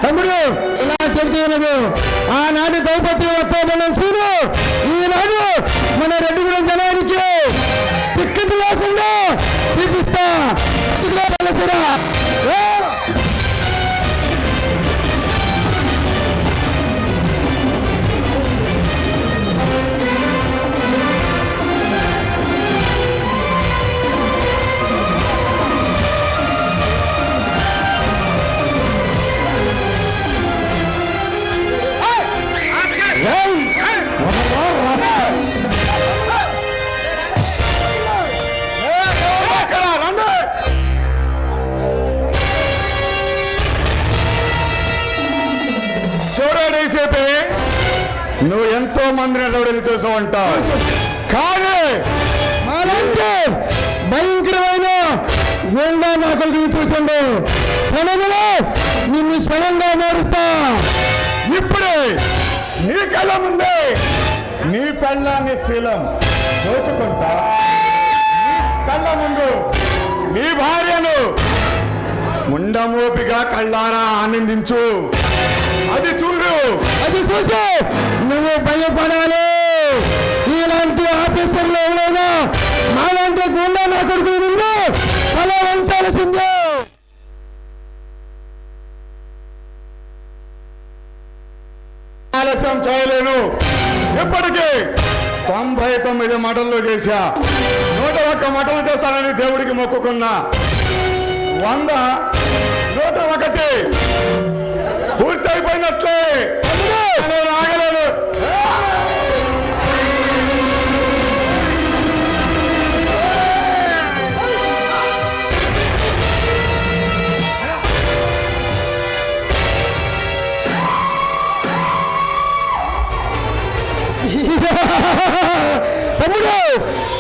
తమ్ముడు ఇలా చెబుతూ ఆనాటి ద్రౌపది వస్తామన్న సూరు ఈనాడు మన రెడ్డిగూడెం జనానికి టిక్కెట్ లేకుండా చూపిస్తా. నువ్వు ఎంతో మందిని రౌడీలు చూసా ఉంటావు, కానీ మాలాంటి భయంకరమైన గుండా నా కొడుకుని చూచండు క్షణంలో నిన్ను క్షణంగా మారుస్తా. ఇప్పుడే నీ కళ్ళ ముందే నీ పెళ్ళాన్ని శీలం దోచుకుంటా. కళ్ళ ముందు నీ భార్యను ముండమోపిగా కళ్ళారా ఆనందించు. అది చూడు, అది చూసి నువ్వు భయపడాలి. ఇలాంటి ఆఫీసర్లు ఎవరైనా మాలాంటి గుండా నా కొడుకులు ముందు తల వంచాల్సిందే. ఆలస్యం చేయలేను. ఇప్పటికీ 99 మటన్లు చేశా. 101 మటన్లు చేస్తానని దేవుడికి మొక్కుకున్నా. 100, 101 పూర్తయిపోయినట్లే. నేను ఆగలేను. తమ్ముడు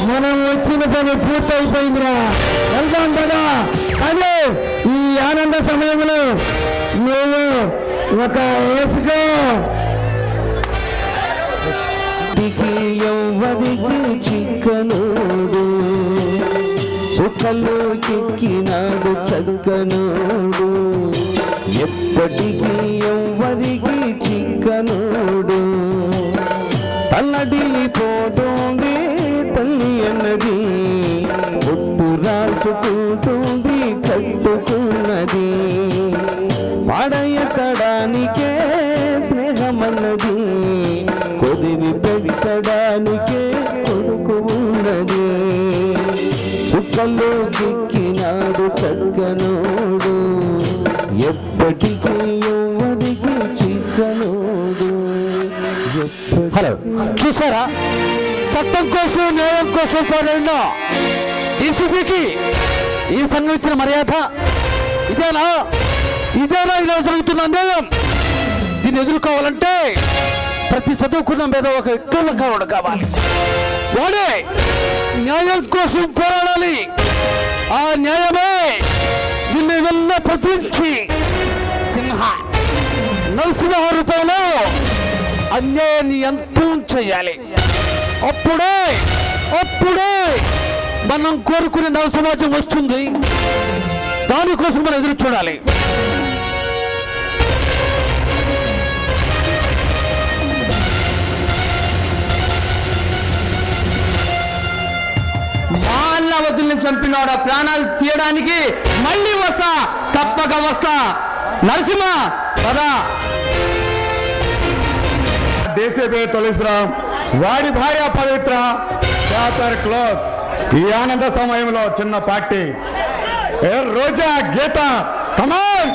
మనం వచ్చిన పని పూర్తయిపోయిందిరా, వెళ్దాం కదా. కానీ ఈ ఆనంద సమయంలో నువ్వు ఒక వేసుకో. ఎవరికి చిక్కనోడు చుక్కలు చిక్కినాడు చక్కనోడు, ఎప్పటికీ ఎవరికి చిక్కనోడు. తల్లడిల్లిపోతుంది తల్లి అన్నది, ఒట్టు రాసుకుంటుంది కట్టుకున్నది. పాడయతడానికే స్నేహమన్నది, కొదిని పెడతడానికే కొడుకు ఉన్నది. చుక్కల్లో చిక్కినాడు చక్కనోడు, ఎప్పటికీ ఎవరికి చిక్కనోడు. హలో, చూసారా? చట్టం కోసం న్యాయం కోసం పోరాడిన డీసీపీకి ఈ సంఘం ఇచ్చిన మర్యాద ఇదేనా? ఇలా జరుగుతున్న అన్యాయం దీన్ని ఎదుర్కోవాలంటే ప్రతి చదువుకున్న మీద ఒక వ్యక్తులు కావాలి. వాడే న్యాయం కోసం పోరాడాలి. ఆ న్యాయమే నిన్ను వెళ్ళ ప్రతించి నరసింహ రూపంలో అన్యాయాన్ని అంతం చేయాలి. అప్పుడే మనం కోరుకునే నవ సమాజం వస్తుంది. దానికోసం మనం ఎదురు చూడాలి. మాల్లావతుల్ని చంపినాడు, ప్రాణాలు తీయడానికి మళ్ళీ వస్తా, తప్పక వస్తా. నరసింహ పదా. డీసీపీ తులసిరామ్, వాడి భార్య పవిత్ర, చాప్టర్ క్లోజ్. ఈ ఆనంద సమయంలో చిన్న పార్టీ. రోజా, గీత, కమాన్.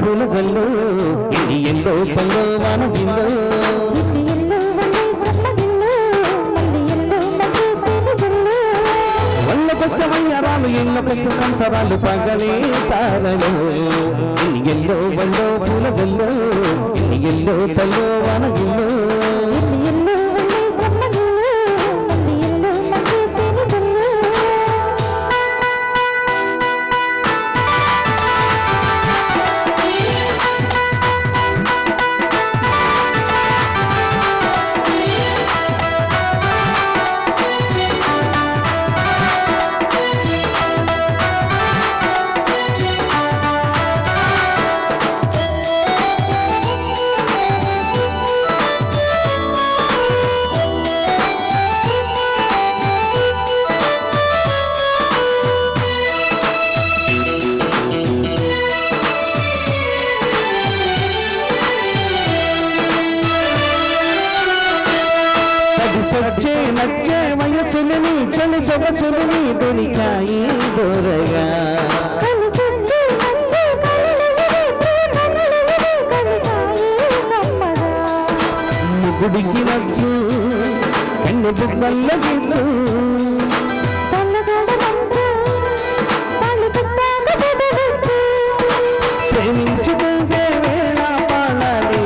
పూల జల్లు ఇది ఎల్లో పల్లో వాన బిల్లు వల్ల కొత్తమయ్యారాలు ఎన్నో కొత్త సంసారాలు పగలే తారలు ఇది ఎల్లో వల్లో పూల జల్లు ఇది ఎల్లో పల్లో వాన బిల్లు సొచ్చే నచ్చే వయసులని చలి సొగసులని దొరికాయి దొరగా ముగుడికి నచ్చు కన్నె బుగ్గల్ల గిచ్చు ప్రేమించుకుంటే వేళ పాడాలి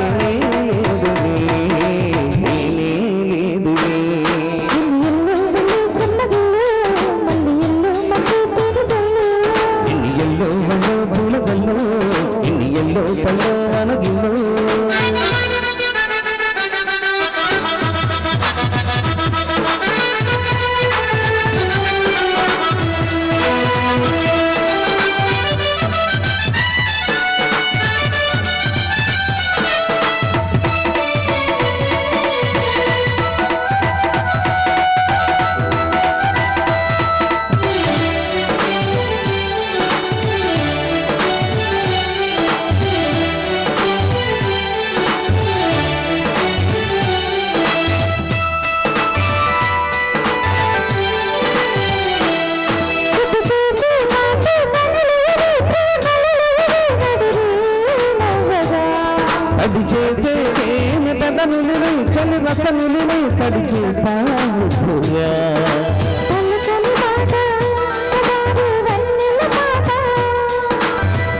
అది చేసే పెదనులిని చలి రసనులిని తడి చేస్తాను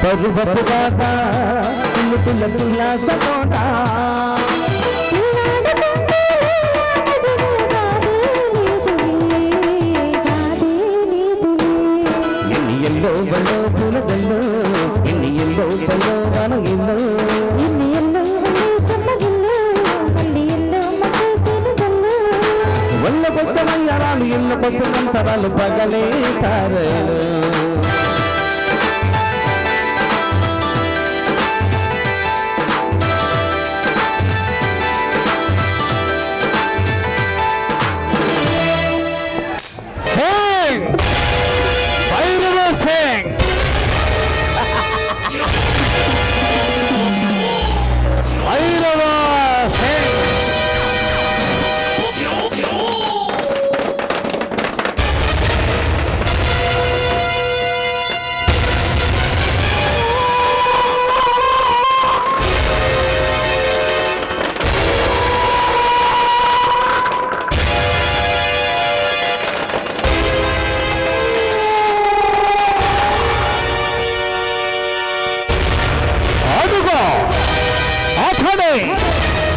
పరువపు గాట పిల్ల పుల్లాస కోట ఎన్ని ఎల్లో బల్లో పూల జల్లు ఎన్ని ఎల్లో బల్లో వన ఇల్లు వల్ల కొత్తమయ్యారాలు ఎన్నో కొత్త సంసారాలు పగలే తారలు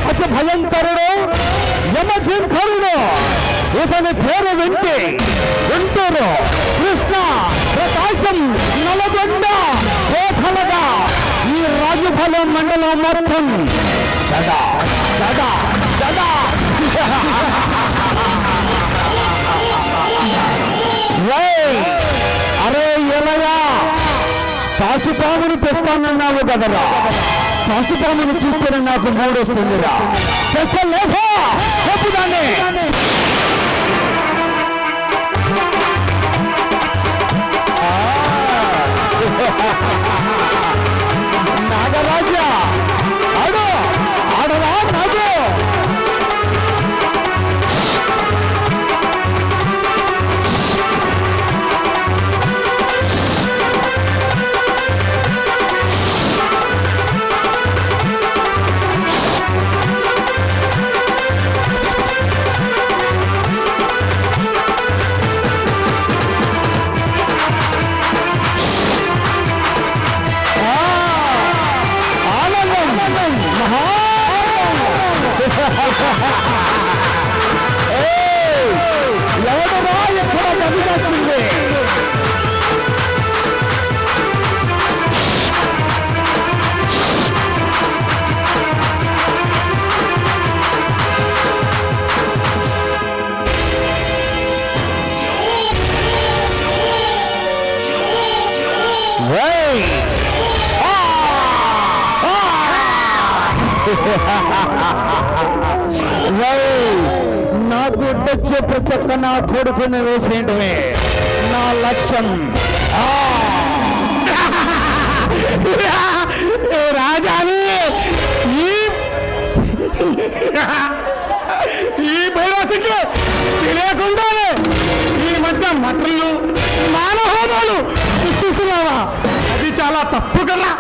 అతి భయంకరుడు యమకింకరుడు ఇతని పేరు వింటే గుంటూరు కృష్ణ ప్రకాశం నల్గొండ కోటలుగా ఈ రాజుపాలెం మండలం మొత్తం దడా దడా దడా అరే ఎలాగా కాశీపాముని తెస్తానన్నావు కదరా కాశీపాముని చూస్తేనే నాకు మూడు వస్తుందిరా తెస్తలేదా చెప్పుదాన్ని నాగరాజా ఆడు ఆడరా నాగు ఎవడరా ఎక్కడ కనిపిస్తుంది? నా గుడ్డొచ్చే ప్రతి ఒక్క నా కొడుకుని వేసేయటమే నా లక్ష్యం. రాజాని ఈ భైరవసింగ్ తెలియకుండా ఈ మధ్య మటన్లు మానహోమాలు సృష్టిస్తున్నావా? అది చాలా తప్పు కదా.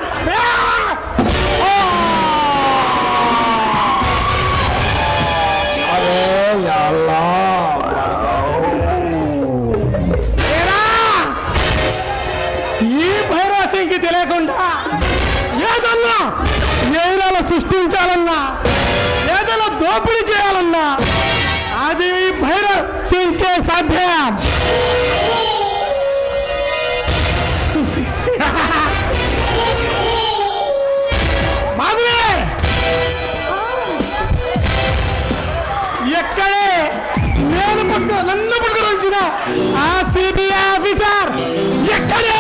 ఈ భైరవసింగ్కి తెలియకుండా ఏదన్నా ఏదైనా సృష్టించాలన్నా ఏదైనా దోపిడీ చేయాలన్నా అది ఈ భైరవ్ సింగ్కే సాధ్యం. ఎక్కడే నన్ను పట్టుకుని వచ్చిన ఆ సిబిఐ ఆఫీసర్ ఎక్కడే?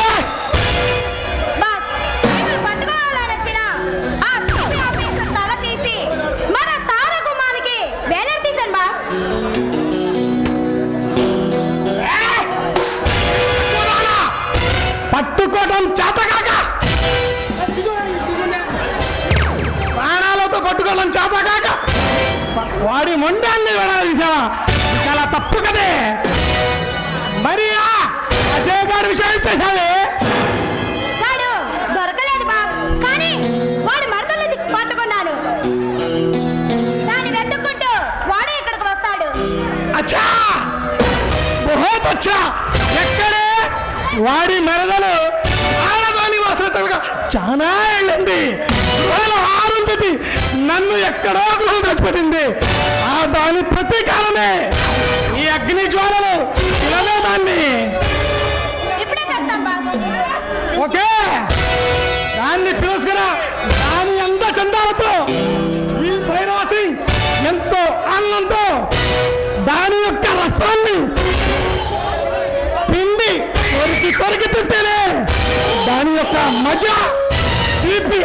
పట్టుకోవడం చేతకాక ప్రాణాలతో పట్టుకోవడం చేతకాక వాడి మొండాన్ని తీసావా? చాలా తప్పు కదే. మరి అజయ్ గారి విషయం చేశావే? వాడు దొరకలేదు బాస్, కానీ వాడి మరదలు పట్టుకున్నాను. దాన్ని వెతుక్కుంటూ వాడే ఇక్కడికి వస్తాడు. అచ్చా బహుత్ అచ్చా. ఎక్కడే వాడి మరదలు? ఆడదాని వాసనగా చాలా వెళ్ళింది. ఆరుంది నన్ను ఎక్కడో గృహం తెచ్చిపెట్టింది. ఆ దాని ప్రతీకారమే ఈ అగ్ని జ్వాలలు. ఇలానే దాన్ని ఇప్పుడే చేస్తాం బాస్. ఓకే దాన్ని పిలుసుకురా. దాని ఎంత చందాలతో ఈ భైరవ సింగ్ ఎంతో ఆనందంతో దాని యొక్క రసాన్ని పిండి కొరికి తింటేనే దాని యొక్క మజా తీపి.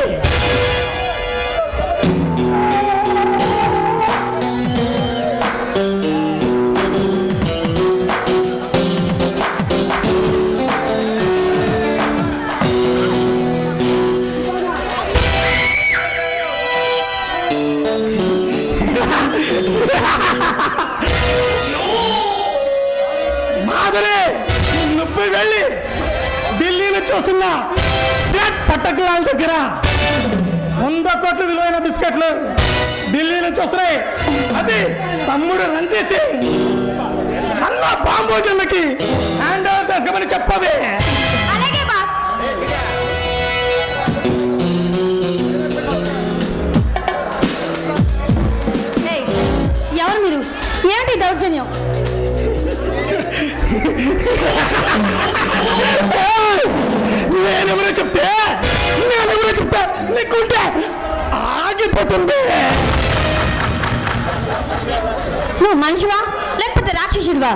మాధురి నువ్వు వెళ్ళి ఢిల్లీ నుంచి వస్తున్నా పట్టకులాల దగ్గర 100 కోట్ల విలువైన బిస్కెట్లు ఢిల్లీ నుంచి వస్తున్నాయి. అది తమ్ముడు రంచేసి అన్న బాంబోజన్లకి హ్యాండ్ ఓవర్ చేసుకోమని చెప్పవే. అలాగే బాస్. ఎవరు మీరు? ఏమిటి దౌర్జన్యం? నేనెవరో చెప్తే నీకుంటే ఆగిపోతుంది. నువ్వు మనిషివా లేకపోతే రాక్షసుడివా?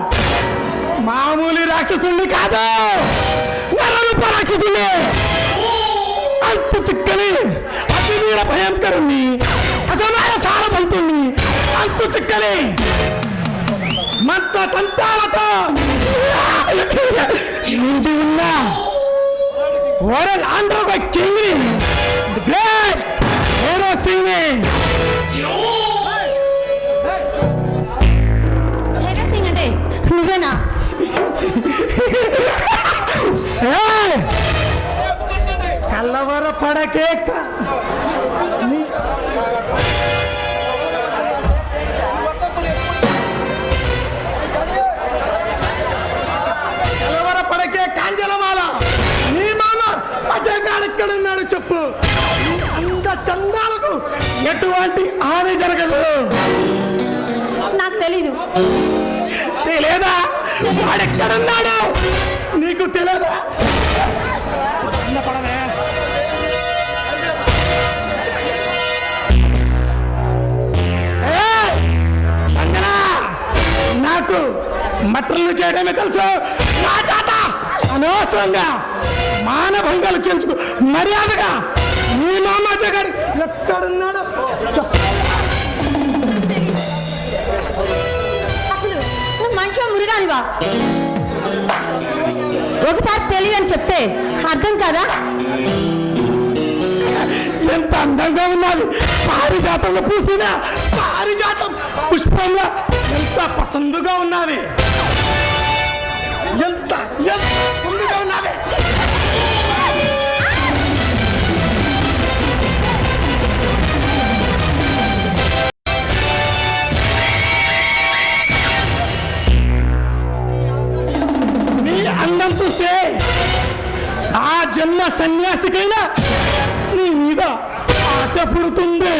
మామూలు రాక్షసుని కాదు, నరరూప రాక్షసుని. అంత చిక్కని అతి వీర భయంకరుణ్ణి, అసమాన సారవంతుణ్ణి. అంత చిక్కని మంత్ర తంత్రాలతో నిండి ఉన్న వరల్డ్ అండర్ కింగ్ ని, గ్రేట్ హీరో సింగ్ ని. హీరో సింగ్ అంటే నువ్వేనా? కల్లవర పడకే కాంజలమాల. నీ మామ అజయ్ గారు ఎక్కడున్నాడు చెప్పు. అంత చందాలకు ఎటువంటి హాని జరగదు. నాకు తెలీదు. తెలియదా? వాడెక్కడున్నాడు నీకు తెలియదా? నాకు మట్టలు చేయడమే తెలుసు. నా చేత అనవసరంగా మానభంగాలు చేయించుకు మర్యాదగా నీ మామాజీ గారు ఎక్కడున్నాడు అసలు నువ్వు మనిషి మురిగానివా? ఒకసారి తెలియని చెప్తే అర్థం కాదా? ఎంత అందంగా ఉన్నది. పారిజాతంలో పూసిన పారిజాతం పుష్పంలో ఎంత పసందుగా ఉన్నది. ఎంత పసందుగా ఉన్నది. నీ అందం చూస్తే ఆ జన్మ సన్యాసికైనా నీ మీద ఆశ పుడుతుంది.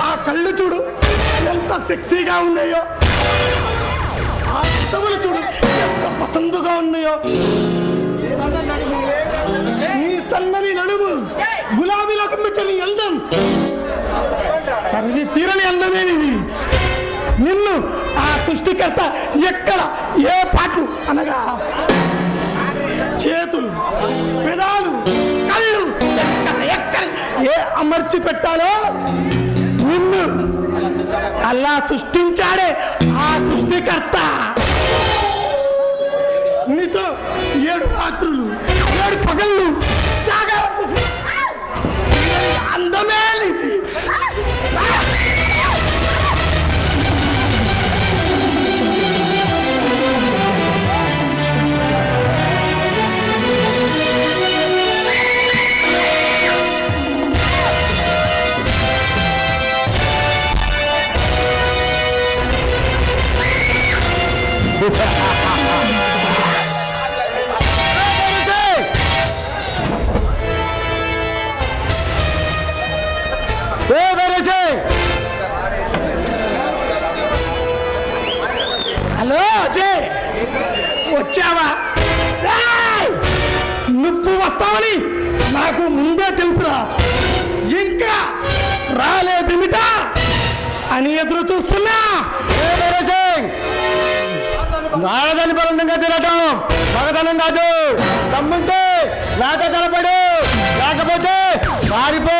ఆ కళ్ళు చూడు ఎంత సెక్సీగా ఉన్నాయో. ఆ చిత్తములు చూడు ఎంత పసందుగా ఉన్నాయో. నీ సన్నని నడుము గులాబీలో కమ్మించని అందం తరిగి తీరని అందమే నీది. నిన్ను ఆ సృష్టికర్త ఎక్కడ ఏ పాటలు అనగా చేతులు పెదాలు కళ్ళు ఎక్కడ ఏ అమర్చి పెట్టాలో నిన్ను అలా సృష్టించాడే ఆ సృష్టికర్త. నీతో 7 రాత్రులు 7 పగళ్ళు జాగ్రత్త అందమే నీది. హలో అజయ్, వచ్చావా? నువ్వు వస్తావని నాకు ముందే తెలుసురా. ఇంకా రాలేదిమిటా అని ఎదురు చూస్తున్నా. నారదని బలంగా తినటం మగతనం కాదు. దమ్ముంటే లేక కనపడు, లేకపోతే పారిపో.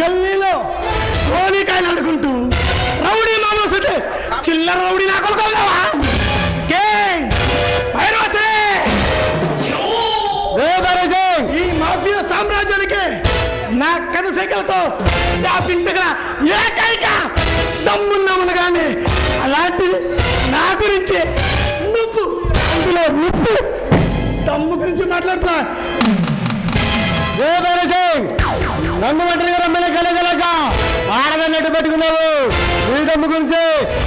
గల్లీలో కోనికాయలు ఆడుకుంటూ రౌడీ మామూలు చిల్లర రౌడీ నా కొడుకున్నావా? ఈ మాఫియా సామ్రాజ్యానికి నా కనుసైకలతో వ్యాపించగల ఏకైక దమ్మున్నామను కానీ అలాంటిది నా గురించి నువ్వు అందులో నువ్వు దమ్ము గురించి మాట్లాడుతున్నా. నన్ను ఒంటరిగా రమ్మని కలగలక ఆడదన్నట్టు పెట్టుకున్నావు. నీ దమ్ము గురించి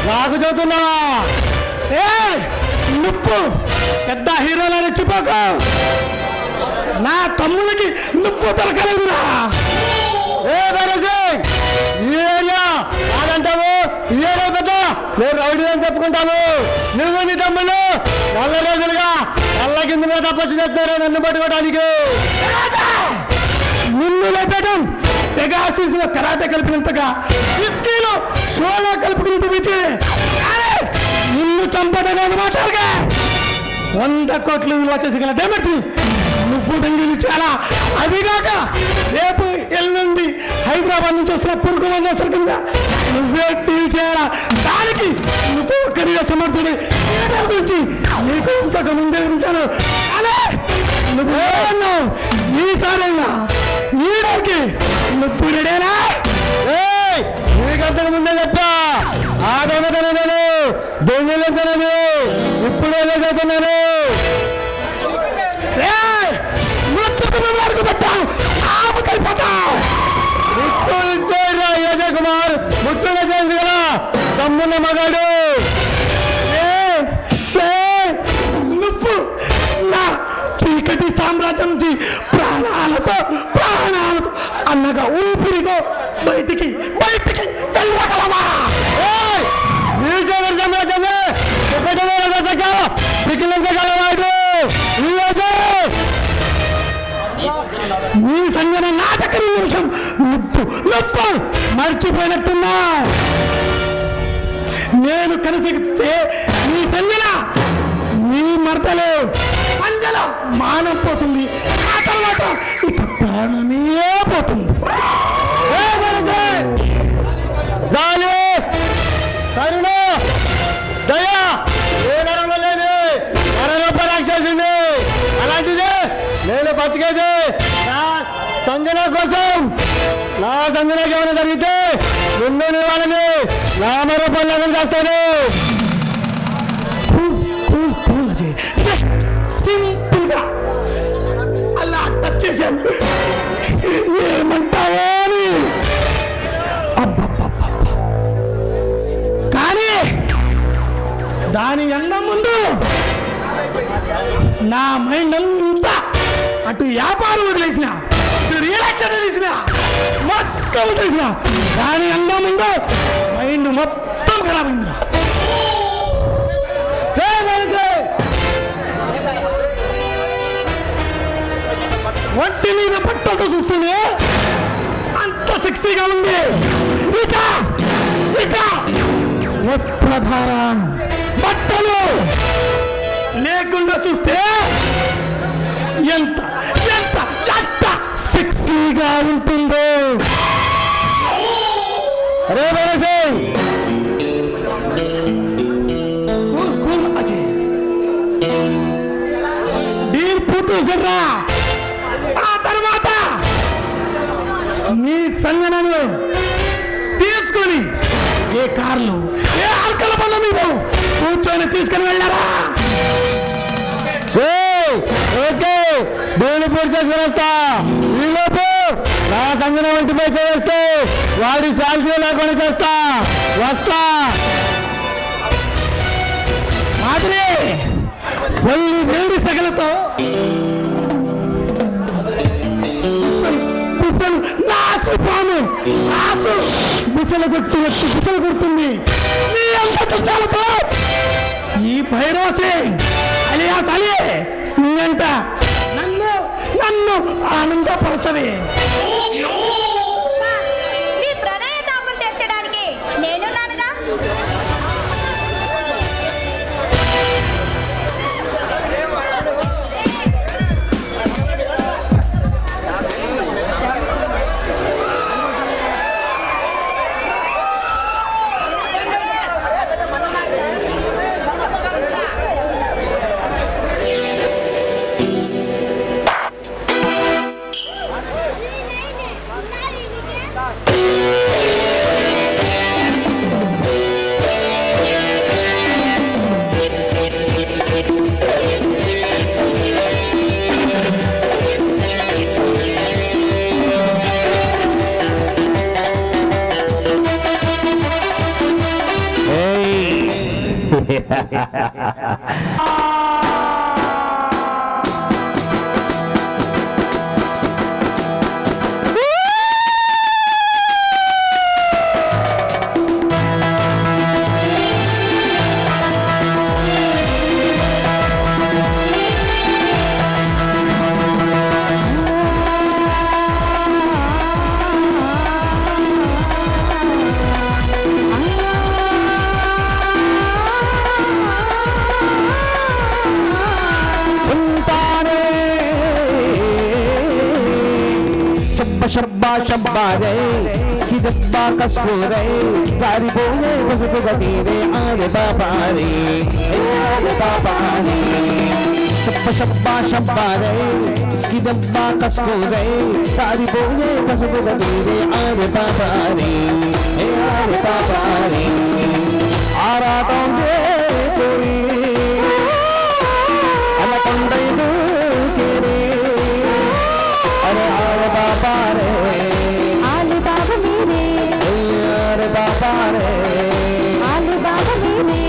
నాకు చెబుతున్నావా? నువ్వు పెద్ద హీరోలని చెప్పాకు. నా తమ్ముడికి నువ్వు దొరకలేదురా. కాదంటావు ఏదో పెద్ద నేను రౌడీ అని చెప్పుకుంటాను. నువ్వు నీ తమ్ముళ్ళు 4 రోజులుగా కళ్ళ కింద మీద తప్పచ్చు చేస్తారు నన్ను పట్టుకోవడానికి. నిన్ను లేపేయడం పెగాసిస్ లో కరాటే కలిపినంతగా విస్కీలో షోలో కలుపుకున్నట్టు విచి నిన్ను చంపడం మాట్లాడగా 100 కోట్లు విలువ చేసిన డేమేజ్ నువ్వు దంగిలి చాలా. అదిగాక రేపు ఎల్లుండి హైదరాబాద్ నుంచి వస్తున్న పురుగు మందు కింద నువ్వే డీల్ చేయాలా. దానికి నువ్వు ఒక్కడిగా సమర్థుడి నుంచి నీకు ఇంతకు ముందే ఉంచాను. అలా నువ్వు ఈసారైనా ఈడకి నువ్వు రెడేనా? నీకంతకు ముందే చెప్పా ఆ దొంగతను నేను దొంగలు ఇప్పుడే చెబుతున్నాను. అజయ్ కుమార్ ముచ్చగా చేసి కదా తమ్మున్న మగాడు. నువ్వు నా నీ సంజన నాటక నిమిషం నువ్వు మర్చిపోయినట్టున్నా. నేను కనసిగితే నీ సంజన నీ మర్దలు పంజలో మానం పోతుంది. ఆ తర్వాత ఇక ప్రాణమే పోతుంది. జాలి, కరుణ, దయ ఏ నరంలో లేని నరరూప రాక్షసింది. అలాంటిది నేను బతికేది నా సంజన కోసం. నా సంజనకి ఏమైనా జరిగితే నిన్ను వాళ్ళని నామరూపంలో చేస్తాను. సింపుల్ గా అలా టచ్ చేశాను. ఏమంటావో అని. అబ్బబ్బబ్బబ్బ. కానీ దాని ఎండ ముందు నా మైండ్ అంతా అటు వ్యాపారం వదిలేసిన, ఇటు రియల్ ఎస్టేట్ వదిలేసిన, మొత్తం వదిలేసిన. దాని ఎండ ముందు మైండ్ మొత్తం ఖరాబ్ అయిందిరా. ఒంటి మీద పట్టతో చూస్తూనే అంత సెక్సీగా ఉంది. ఇక ఇక వస్త్రధారణ బట్టలు లేకుండా చూస్తే ఎంత ఎంత ఎంత సెక్సీగా ఉంటుందో. అరే భరసింగ్, అజయ్ డీల్ పూర్తిరా. ఆ తర్వాత నీ సంగనను తీసుకొని ఏ కార్లు ఏ ఆల్కల పనుల మీద కూర్చొని తీసుకుని వెళ్ళారా. ఓకే, నేను పూర్తి చేసుకుని వస్తా. ఈలోపు నా సంగన ఒంటిపై చేస్తే వాడి శాలరీ లేకుండా చేస్తా. వస్తా. మాదిరి ఒళ్ళు వేడి సగలతో బుసలు నాసు పాము నాసు బుసలు కొట్టు ఎత్తు బుసలు కొడుతుంది. నీ అంత చుట్టాలతో ఈ భైరవసే అలియాస్ అలీ సింగ్ అంట నన్ను నన్ను ఆనందపరచవే. మీ ప్రణయ తాపం తీర్చడానికి నేనున్నానుగా. शब्बा शब्बा रे कि जब्बा कसको रे सारी बोले बसको गती रे आरे बाबा रे शब्बा शब्बा रे कि जब्बा कसको रे सारी बोले बसको गती रे आरे बाबा रे आरा तोंगे कोई अला कंदई दू केरे अरे आरे बाबा रे आले बाबा मेरे, अरे बाबा रे आले बाबा मेरे.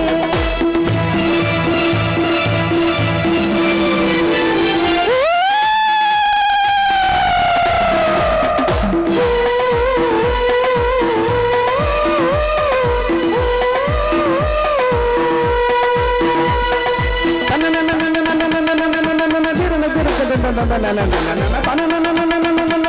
na na na na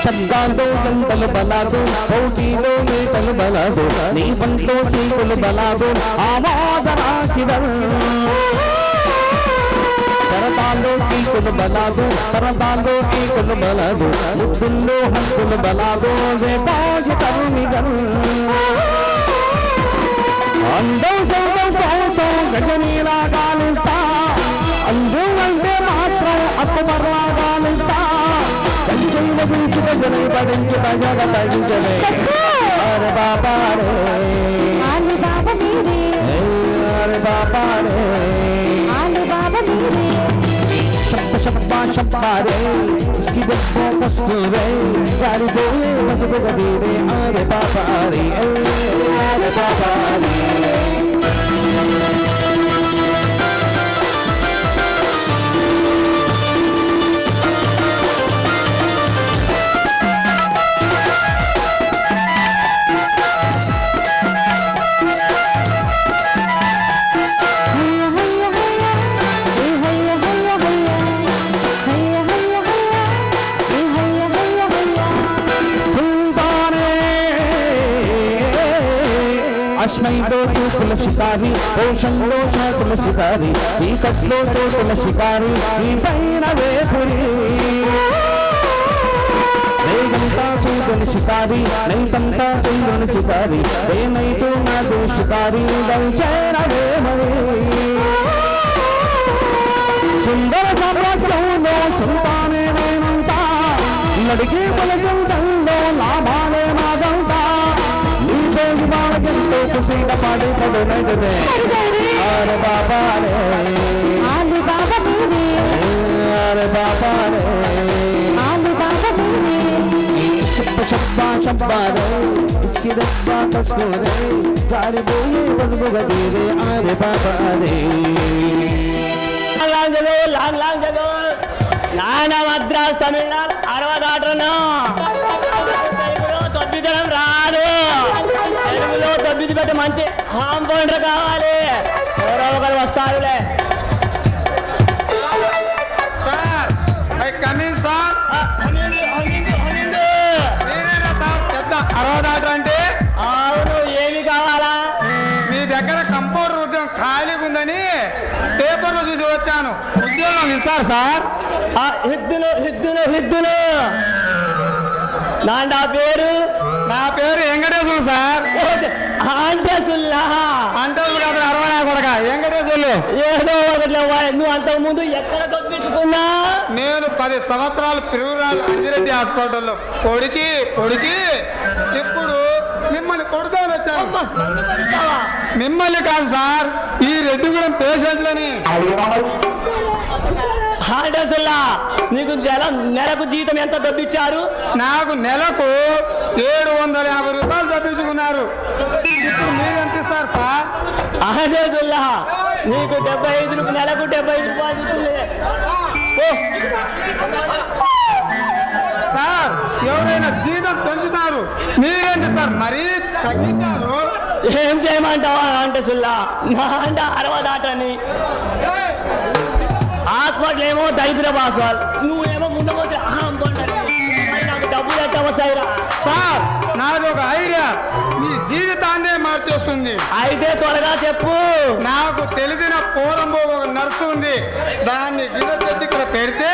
శబ్దాల్లో గంటలు బలాదు పోటీలో మేటలు బలాదు నీ పంటో చీకులు బలాదు ఆమోదరాకిదం సరదాల్లో కీకులు బలాదు సరదాల్లో కీకులు బలాదు ముద్దుల్లో హక్కులు బలాదు వేపాజి తరుమిగం అందం సౌదం కోసం గజనీలాగాలుంటా అందం అంటే మాత్రం అక్కుమర్లాగాలుంటా కంచెల గురించి గజని పడించి ప్రజల పడించలే అరే బాబా రే ఆలు బాబా మీరే అరే బాబా రే ఆలు బాబా మీరే शब्बा शब्बा रे इसकी जब्बो पस्कू रे जारी दे मसबो गदी रे अरे बाबा रे अरे बाबा रे అస్మైదో తూకుల షికారి పోషంలో చేతుల షికారి ఈ కట్లో తోటల షికారి ఈ పైన వేపురి వేగంతా చూడని షికారి నైతంతా చూడని షికారి రేనైతూ నాదు షికారి దయచేర వేమరి సుందర సామ్రాజ్యంలో సుల్తానే నేనంతా నడికి పలకంలో లాభాలే నాదంతా ఎంతో కుసీన పాడి పడునదే అరే బాబా రే ఆలు బాబా మీరే అరే బాబా రే ఆలు బాబా మీరే शब्बा शब्बा रे इसकी रब्बा कसको रे जारी बोले बदबू गदी रे अरे बाबा रे లాంగ్ జగో లాంగ్ జగో నానా మద్రాస్ తమిళనాడు 60 దాటను తెలుగులో తప్పిదనం రాదు తెలుగులో తప్పిది పెట్టి మంచి కాంపౌండర్ కావాలి ఎవరో ఒకరు వస్తారులే సార్ ఐ కమింగ్ సార్ నేనేనా సార్ పెద్ద 60 దాట అంటే అవును ఏమి కావాలా మీ దగ్గర కంపౌండర్ ఉద్యోగం ఖాళీగా ఉందని పేపర్లో చూసి వచ్చాను ఉద్యోగం ఇస్తారు సార్ హిద్దులు నా పేరు నా పేరు వెంకటేశ్వరు సార్ ఆంటేసుల్లా అంటే కాదు 60 కొడక వెంకటేశ్వర్లు ఏదో ఒకటి నువ్వు అంతకు ముందు ఎక్కడ తప్పించుకున్నా నేను 10 సంవత్సరాలు పిరువురాలు అంజిరెడ్డి హాస్పిటల్లో పొడిచి ఇప్పుడు మిమ్మల్ని కొడుతాను వచ్చాను మిమ్మల్ని కాదు సార్ ఈ రెడ్డిగూడెం పేషెంట్లని ఆంటేసుల్లా నీకు నెలకు జీతం ఎంత డబ్బిచ్చారు నాకు నెలకు 750 రూపాయలు తప్పించుకున్నారు ఇప్పుడు మీరు ఎంత ఇస్తారు సార్ ఆంటేసుల్లా నీకు 75 నెలకు 75 రూపాయలు ఇస్తుంది ఓ సార్ ఎవరైనా జీతం పెంచుతారు మీరేంటి సార్ మరీ తగ్గించారు ఏం చేయమంటావా ఆంటేసుల్లా నా అంట 60 దాటని హాస్పిటల్ ఏమో దరిద్ర బాసాలు నువ్వేమో ముందు పోతే నాకు డబ్బులు ఎట్ట వస్తాయిరా సార్ నాది ఒక ఐడియా మీ జీవితాన్నే మార్చేస్తుంది అయితే త్వరగా చెప్పు నాకు తెలిసిన పోరంబో ఒక నర్సు ఉంది దాన్ని గిడ తెచ్చి ఇక్కడ పెడితే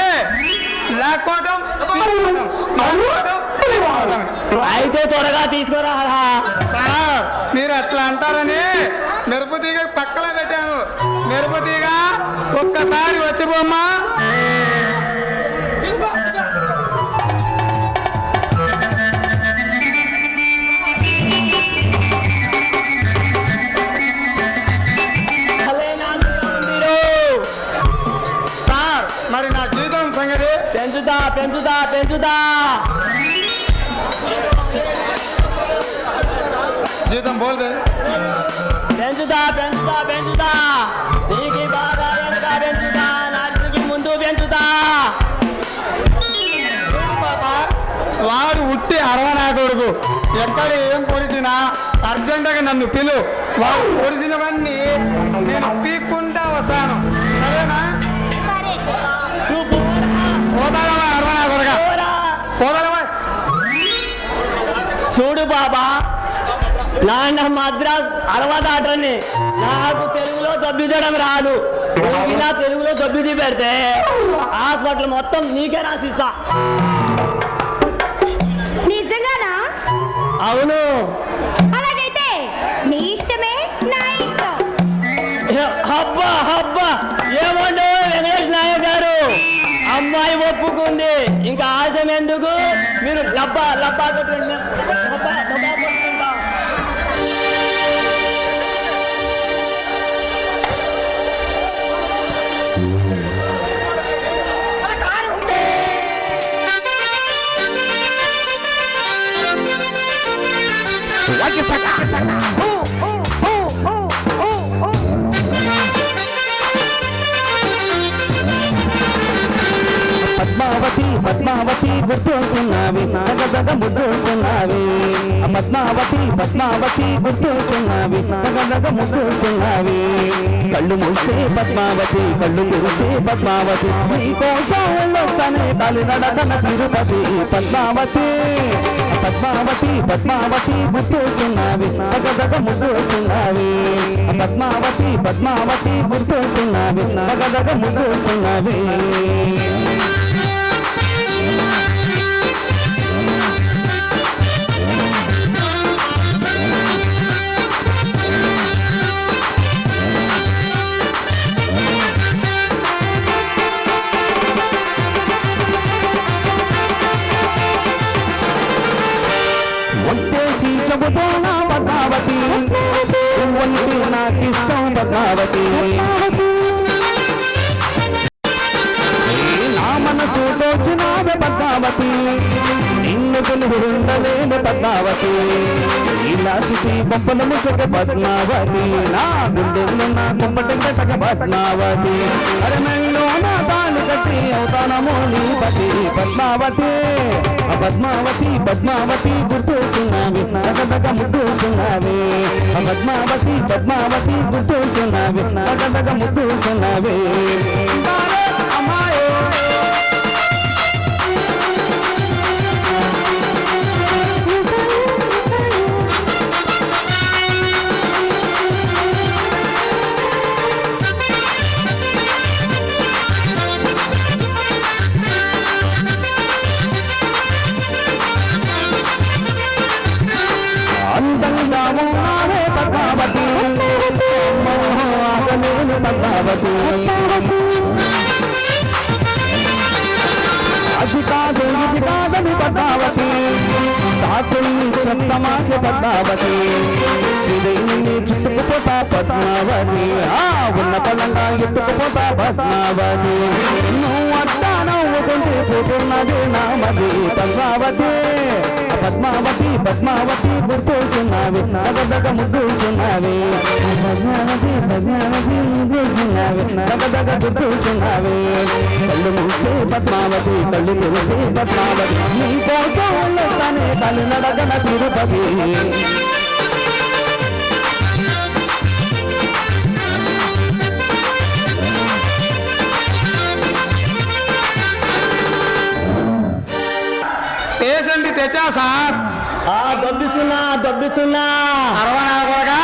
లేకపోవడం అయితే త్వరగా తీసుకురా సార్ మీరు అట్లా అంటారని మెరుపు తీగ పక్కన పెట్టాను మెరుపు తీగ ఒక్కసారి వచ్చి పోమ్మా సార్ మరి నా జీవితం సంగతి పెంచుతా జీతం బోల్దే పెంచుతా నీకు బాగా ఎంత పెంచుతా నాటికి ముందు పెంచుతా వాడు ఉట్టి 60 నా కొడుకు ఎక్కడ ఏం పొడిచినా అర్జెంటుగా నన్ను పిలు వాడు పొడిచినవన్నీ నేను పీక్కుంటా వస్తాను సరేనా సరే నాన్న మద్రాస్ 60 దాటని నాకు తెలుగులో దొబ్బిదడం రాదు. నా తెలుగులో దొబ్బిది పెడితే హాస్పిటల్ మొత్తం నీకే రాసిస్తా. నిజంగానా? అవును. అలాగైతే నీ ఇష్టమే నా ఇష్టం. హబ్బా హబ్బా ఏమండో వెంకటేష్ నాయక్ గారు, అమ్మాయి ఒప్పుకుంది, ఇంకా ఆశం ఎందుకు? మీరు లబ్బా లబ్బా కొట్టండి. లబ్బా లబ్బా కొట్టుకుంటా. పద్మావతి పద్మావతి గుర్తొస్తున్నావి, నగదగ ముద్దొస్తున్నావి. పద్మావతి పద్మావతి గుర్తొస్తున్నావి, నగదగ ముద్దొస్తున్నావి. కళ్ళు మూస్తే పద్మావతి, కళ్ళు తెరిస్తే పద్మావతి, నీకోసం వెళ్ళొస్తానే కాలినడకన తిరుపతి. పద్మావతి పద్మావతి పద్మావతి గుర్తొస్తున్నావి, నగదగ ముద్దొస్తున్నావి. పద్మావతి పద్మావతి గుర్తొస్తున్నావి, నగదగ ముద్దొస్తున్నావి. ఒట్టేసి చెబుతున్నా పద్మావతి, నువ్వంటే నాకిష్టం పద్మావతి. నా మనసు దోచినావే పద్మావతి, నిన్ను తెలుగు ఉండలేని పద్మావతి. ఇలా చూసి బొమ్మల ముసక పద్మావతి, నా గుండెల్లో నా కుంపటక పద్మావతి. అరమెల్లో నా తాను కట్టి అవుతానమో నీ పతి. పద్మావతి పద్మావతి పద్మావతి గుర్తొస్తున్నావి, నగదగ ముద్దొస్తున్నావి. పద్మావతి పద్మావతి గుర్తొస్తున్నావి, నగదగ ముద్దొస్తున్నావి. అమ్మాయి అందంగా ఉన్నావే పద్మావతి, ఆగలేని పద్మావతి. అది కాదు ఇది కాదని పద్మావతి, సాకుల్ని చెప్తమాకే పద్మావతి. చిరైని చుట్టుకుపోతా పద్మావతి, ఉన్న పదంగా ఎత్తుకుపోతా పద్మావతి. నువ్వు అట్టా నవ్వుకుంటే పోతున్నది నామది పద్మావతి. పద్మావతి పద్మావతి గుర్తొస్తున్నావి, నగదగ ముద్దొస్తున్నావి. పద్మావతి పద్మావతి ముద్దొస్తున్నావి, నగదగ గుర్తొస్తున్నావి. కళ్ళు మూస్తే పద్మావతి, కళ్ళు తెరిస్తే పద్మావతి, నీకోసం వెళ్ళొస్తానే కాలినడకన తిరుపతి. పేషెంట్ తెచ్చా సార్. దొబ్బిస్తున్నా. అరవనాగా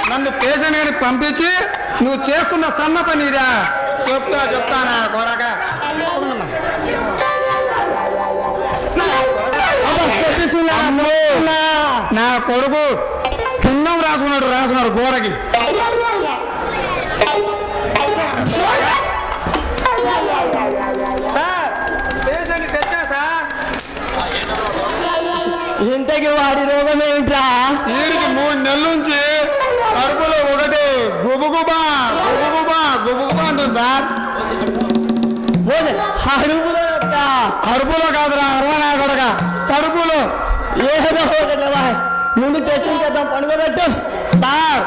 నన్ను పేషెంట్ గారికి పంపించి నువ్వు చేస్తున్న సన్న పనిరా చెప్తానా కొడగా. నా కొడుకు కిందం రాసుకున్నాడు గోడకి. సార్ పేషెంట్ తెచ్చా సార్. ఇంతకి వాడి రోగం ఏంట్రా? వీడికి 3 నెలల నుంచి కడుపులో ఒకటి గుబుగుబా అంటుంది సార్. కడుపులో కాదురా, అరవై కొడగా కడుపులో ఏదో ఒకటి. ముందు టెస్టింగ్ చేద్దాం, పడుకోబెట్టు సార్.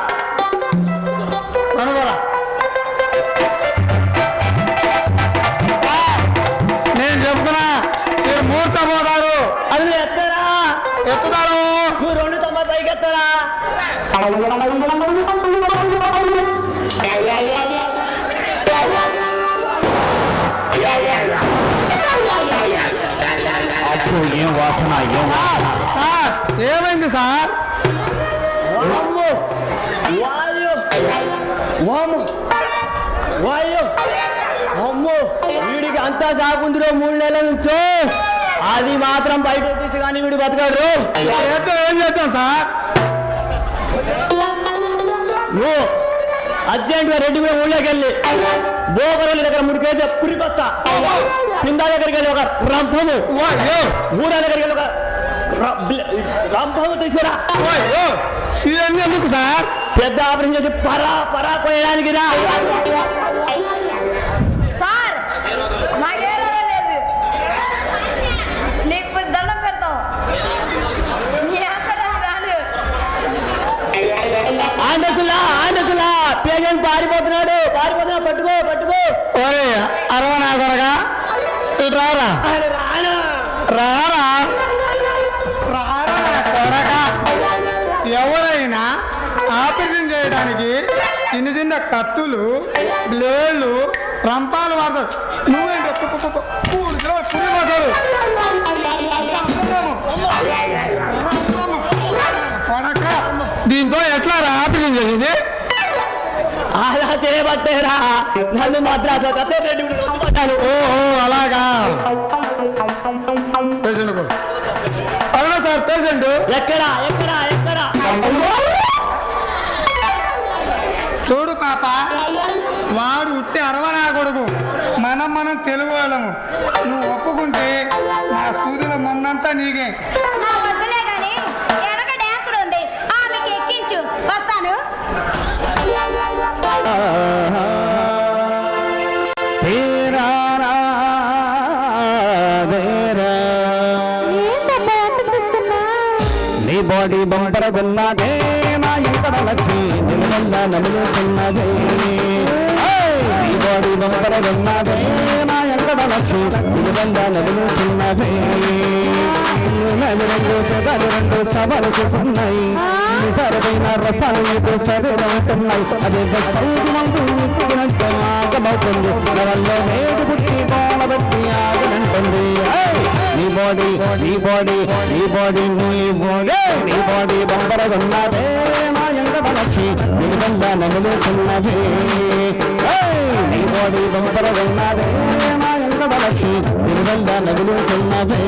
పడుకోరా. నేను చెప్తున్నా మీరు మూర్తపోతారు. అది ఎత్తుతారు. నువ్వు 290 పైకి ఎత్తారా? ఏం వాసన సార్ ఏమైంది సార్? వాము వాయు అమ్మో వీడికి అంతా సాగుందిరో 3 నెలల నుంచో అది మాత్రం బయట తీసి కానీ వీడు బతకాడు. ఏం చేద్దాం సార్? నువ్వు అర్జెంటుగా రెడ్డి కూడా ఊళ్ళోకి వెళ్ళి బోకరోళ్ళ దగ్గర 3 కేజీ పురికొస్తా, పిందా దగ్గరికి వెళ్ళి ఒక రంపము, ఊరా దగ్గరికి వెళ్ళి ఒక రంపము తీసుకురా. ఇవన్నీ ఎందుకు సార్? పెద్ద ఆపరేషన్ చేసి పరా కోయడానికి రా. సార్ మాకేం లేదు, నీకు దండం పెడతాం. రాను ఆంధ్రతులా పేజెంట్ పారిపోతున్నాడు పట్టుకో. ఓరే అరవ నా కొరగా ఇటు రారా రారా కొరగా. ఎవరైనా ఆపరేషన్ చేయడానికి చిన్న కత్తులు, బ్లేడ్లు, రంపాలు వాడతారు. నువ్వేంటి కొడక దీంతో ఎట్లా ఆపరేషన్ చేసింది? అలా చేయబట్టేరా నన్ను మద్రాసు ఓహో అలాగా. పేషెంట్ అవునా సార్? పేషెంట్ ఎక్కడా చూడు పాప, వాడు ఉట్టి అరవనా కొడుకు, మనం తెలుగు వాళ్ళము. నువ్వు ఒప్పుకుంటే నా సూదుల మొన్నంతా నీకే. వద్దులే కానీ వెనక డాన్సర్ ఉంది, ఆమెకి ఎక్కించు. వస్తాను. నీ బాడీ బంపరగున్నదే నా ఇంకడ లక్ష్మి నిలవల్ల నలుగుతున్నదే. నీ బాడీ బంపరగున్నదే నా ఇంకడ లక్ష్మి నిలవల్ల నలుగుతున్నదే. పెదాలు 2 సభలు చూస్తున్నాయి, సరైన రసాలు నీకు సరిరవుతున్నాయి. అదే సౌది మందు నిప్పుకున్నట్టు ఆగమవుతుంది, నవల్లో వేడి పుట్టి బోలబెట్టి ఆగనంటుంది. నీ బాడీ బంపరగున్నదే నా ఎంకట లక్ష్మి నిలువల్ల నలుగుతున్నదే. నీ బాడీ బంపరగున్నదే నా ఎంకట లక్ష్మి నిలువల్ల నలుగుతున్నదే.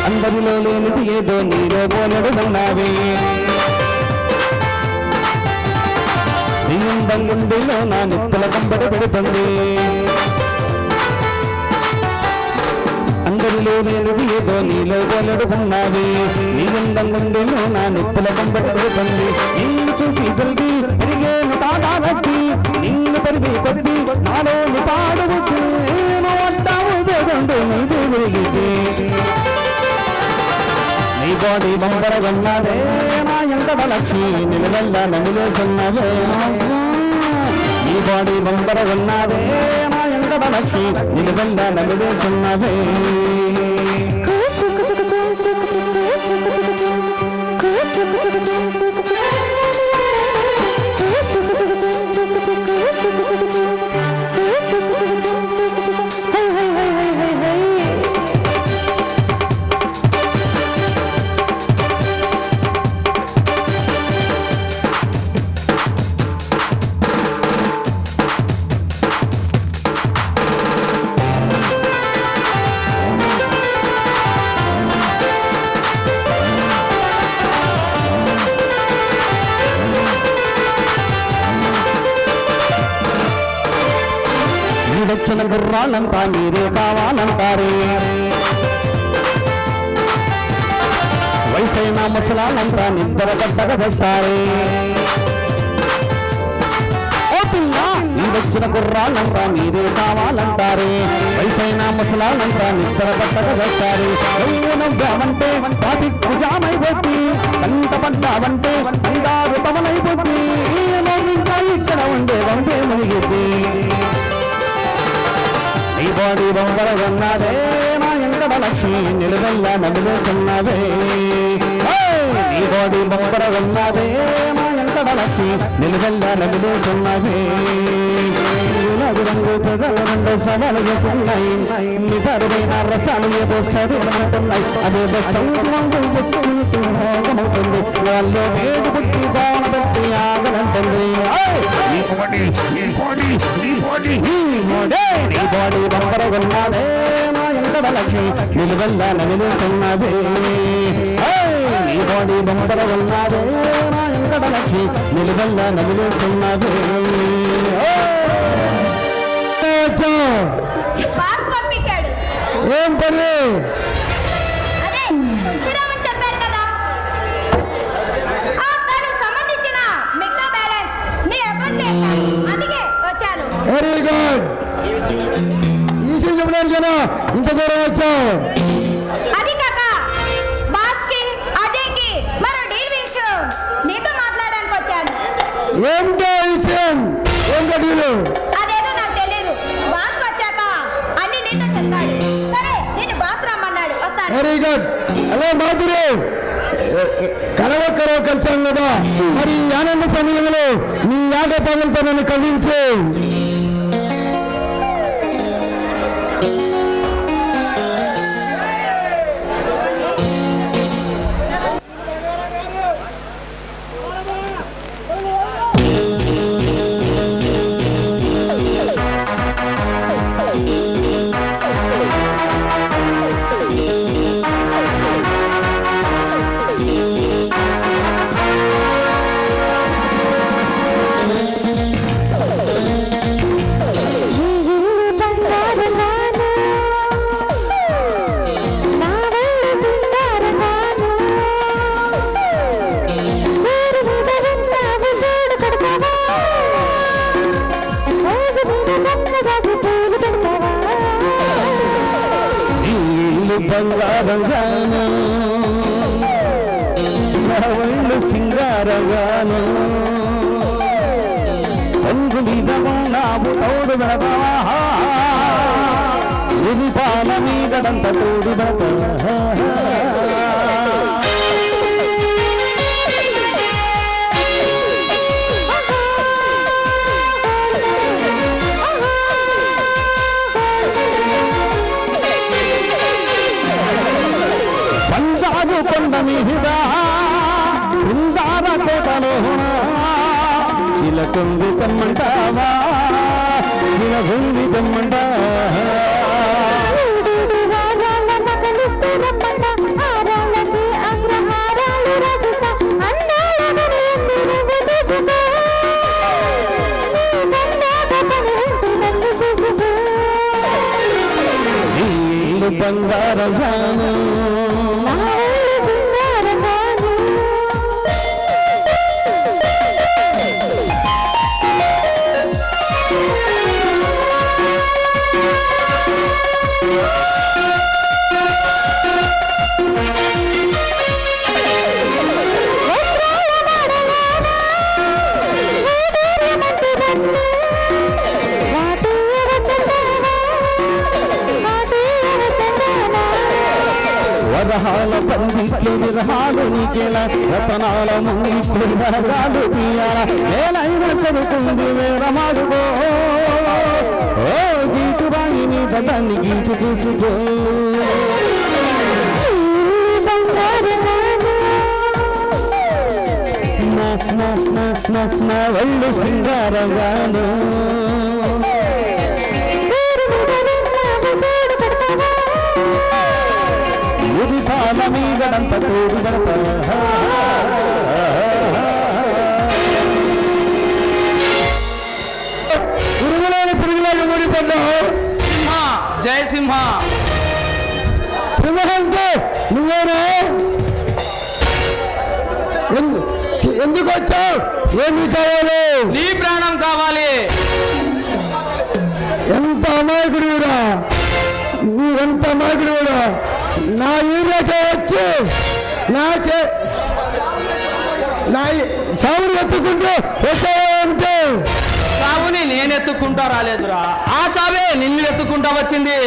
అందరిలో లేనిది ఏదో నీలో పోలడు ఉన్నావే. నీ గుండెలో నా నిప్పుల కంబడి పెడుతుంది. అందరిలో లేనిది ఏదో నీలో పోలడు ఉన్నావే. నీ గుండెలో నా నిప్పుల కంబడి పెడుతుంది. నిన్ను చూసి పెరిగేను తాటాబట్టి, నిన్ను పరిగి కొద్ది నాలోని పాడుబుట్టి నేను అంటావు బేదండు నీది పెరిగితే. నీ బాడీ బంపరగున్నదే నా ఎంకట లక్ష్మి నిలవల్ల నలుగుతున్నదే. నీ బాడీ బంపరగున్నదే నా ఎంకట లక్ష్మి నిలవల్ల నలుగుతున్నదే. వచ్చిన గుర్రాలంతా మీరే కావాలంటారే. వయసైన ముసలాలంతా నిద్ర గడ్డగా తెస్తారే. ఓ పిల్ల ఈ వచ్చిన కుర్రాళ్ళంతా మీరే కావాలంటారే వయసైన ముసలాళ్ళంతా నిద్ర పట్టక వేస్తారు నువ్వు నవ్వావంటే పాటి జామైపోద్ది కంట పడ్డావంటే బంగారు తమలైపోద్ది ఇంకా ఇక్కడ ఉండే వంటే మునిగిద్ది నీ బాడీ బొమ్మల ఉన్నదే మా ఎంకట లక్ష్మి నిలువెల్లా నవ్వుతున్నదే నీ బాడీ బొమ్మల ఉన్నదే మా ఎంకట లక్ష్మి నిలువెల్లా నవ్వుతున్నదే గులాబీ రంగు రెండు సవాలు ఉన్నాయి నిపరువైన రసాలు ఏదో సరిమంటున్నాయి అదేదో సంగమవుతుంది వాళ్ళు వేడి పుట్టి బాణ పెట్టి ఆగలంటుంది నీ బాడీ బంపర ఉన్నదే మా ఎంకట లక్ష్మి నిలువెల్లా నవ్వుతున్నదే నీ బాడీ బంపర ఉన్నదే మా ఎంకట లక్ష్మి నిలువెల్లా నవ్వుతున్నదే బాస్ పంపించాడు. ఏం పని అదే శ్రీరామన్ చెప్పారు కదా, దానికి సంబంధించిన మిగతా బ్యాలెన్స్ నీ అకౌంట్ వేశాను, అందుకే వచ్చాను. వెరీ గుడ్ ఈ విషయం చెప్పడానికి కదా ఇంత దూరం వచ్చావు అది కాక బాస్ కి అజయ్ కి మరో డీల్ విషయం నీతో మాట్లాడడానికి వచ్చాను. ఏమిటో విషయం ఏమిటో డీలు అదేదో నాకు తెలియదు, బాస్ వచ్చాక అన్ని నీతో చెప్తాడు. సరే నిన్ను బాస్ రమ్మన్నాడు, వస్తాను. వెరీ గుడ్ హలో మాధురి కరవ కలిసాం కదా మరి ఈ ఆనంద సమయంలో నీ ఆట పనులతో నన్ను కవించు బంగారంగాను ఒళ్ళు సింగారగాను తండ్రి మీద ఉన్నావు తోడు పెడతావా పాల మీదంత తోడు పెడతావా కొండ మీద బృందాల కోటలో చిలకుంది తెమ్మంటావా చిలకుంది తెమ్మంటావా బంగారగాను వరహాల పందిట్లు విరహాలు నీకేలా రతనాల ముంగిట్లు వరగాలు తీయాల నేనైన సరుకుంది వేరమాడుకో ఓ గీటు రాయి నీ దాన్ని గీటు చూసుకో నా ఒళ్ళు సింగారగాను పాల మీదంత తోడు పెడతా పురుగులేని పురుగులాగా ఊడిపడ్డావు సింహ జయ సింహ సింహంతో నువ్వేనా ఎందుకు వచ్చావు ఏమి కావాలి నీ ప్రాణం కావాలి ఎంత అమాయకుడురా నువ్వెంత అమాయకుడురా నా ఏరియాకే వచ్చి నా సాగుని ఎత్తుకుంటూ వచ్చావంటే సాగుని నేను ఎత్తుకుంటా రాలేదురా, ఆ సావే నిన్ను ఎత్తుకుంటా వచ్చింది.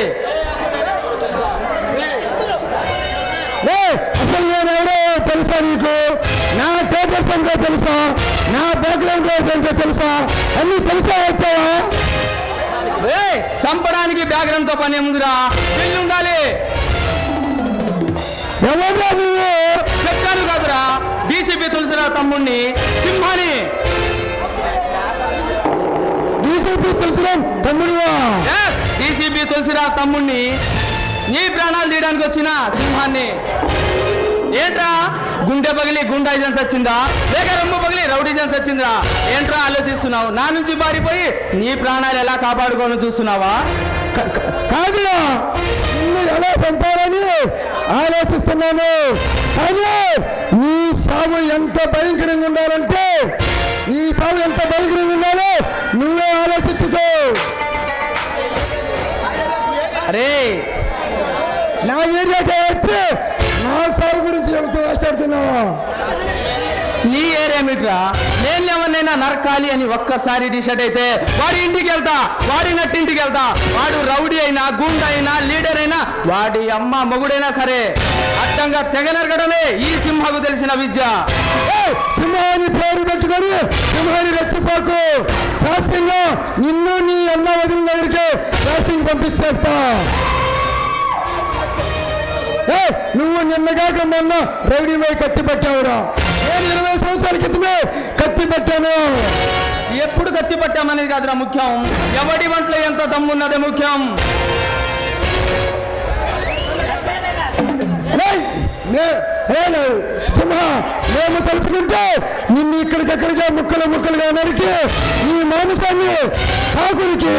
అసలు నేనెవరో తెలుసా నీకు? నా టేటర్స్ అంటే తెలుసా? నా బ్యాక్గ్రౌండ్ అంటే తెలుసా? అన్నీ తెలుసా వచ్చావా? చంపడానికి బ్యాక్గ్రౌండ్ తో పని ఏముందిరా, పెళ్ళి ఉండాలి. ఎవరా నువ్వు? చెప్తాను కాదురా, డీసీపీ తులసిరావు తమ్ముణ్ణి సింహాని. డీసీపీ తులసిరావు తమ్ముడువా? డీసీపీ తులసిరావు తమ్ముణ్ణి, నీ ప్రాణాలు తీయడానికి వచ్చిన సింహాన్ని. ఏంట్రా గుండె పగిలి గుండాయిజన్స్ వచ్చిందా, లేక రొమ్ము పగిలి రౌడీజన్స్ వచ్చిందా? ఏంట్రా ఆలోచిస్తున్నావు? నా నుంచి పారిపోయి నీ ప్రాణాలు ఎలా కాపాడుకోవాలని చూస్తున్నావా? కాదురా, నిన్ను ఎలా చంపాలని ఆలోచిస్తున్నాను. కానీ నీ సాగు ఎంత భయంకరంగా ఉండాలంటే, నీ సాగు ఎంత భయంకరంగా ఉండాలో నువ్వే ఆలోచించుకో. అరే నా ఏరియాకే వచ్చి నా సాగు గురించి చెబుతూ మాట్లాడుతున్నావా? నీ ఏరియా మిట్రా, నేను ఎవరినైనా నరకాలి అని ఒక్కసారి డిసైడ్ అయితే వాడి ఇంటికి వెళ్తా, వాడి నట్టింటికి వెళ్తా. వాడు రౌడీ అయినా, గుండా అయినా, లీడర్ అయినా, వాడి అమ్మ మొగుడైనా సరే అడ్డంగా తెగ నరకడమే ఈ సింహకు తెలిసిన విద్య. సింహాన్ని పేరు పెట్టుకొని సింహాన్ని రెచ్చిపోకు. శాస్త్రంగా నిన్ను నీ అన్న వదిలిన దగ్గరికి శాస్త్రం పంపించేస్తా. నువ్వు నిన్నగాక మొన్న రౌడీ పోయి కత్తి పట్టావురా. నేను 20 సంవత్సరాల క్రితమే కత్తి పట్టాను. ఎప్పుడు కత్తి పట్టామనేది కాదురా ముఖ్యం, ఎవడి వంటలో ఎంత దమ్మున్నదే ముఖ్యం. సింహ, మేము తలుచుకుంటే నిన్ను ఇక్కడికక్కడిగా ముక్కలు ముక్కలుగా నరికి నీ మాంసాన్ని కాకులకి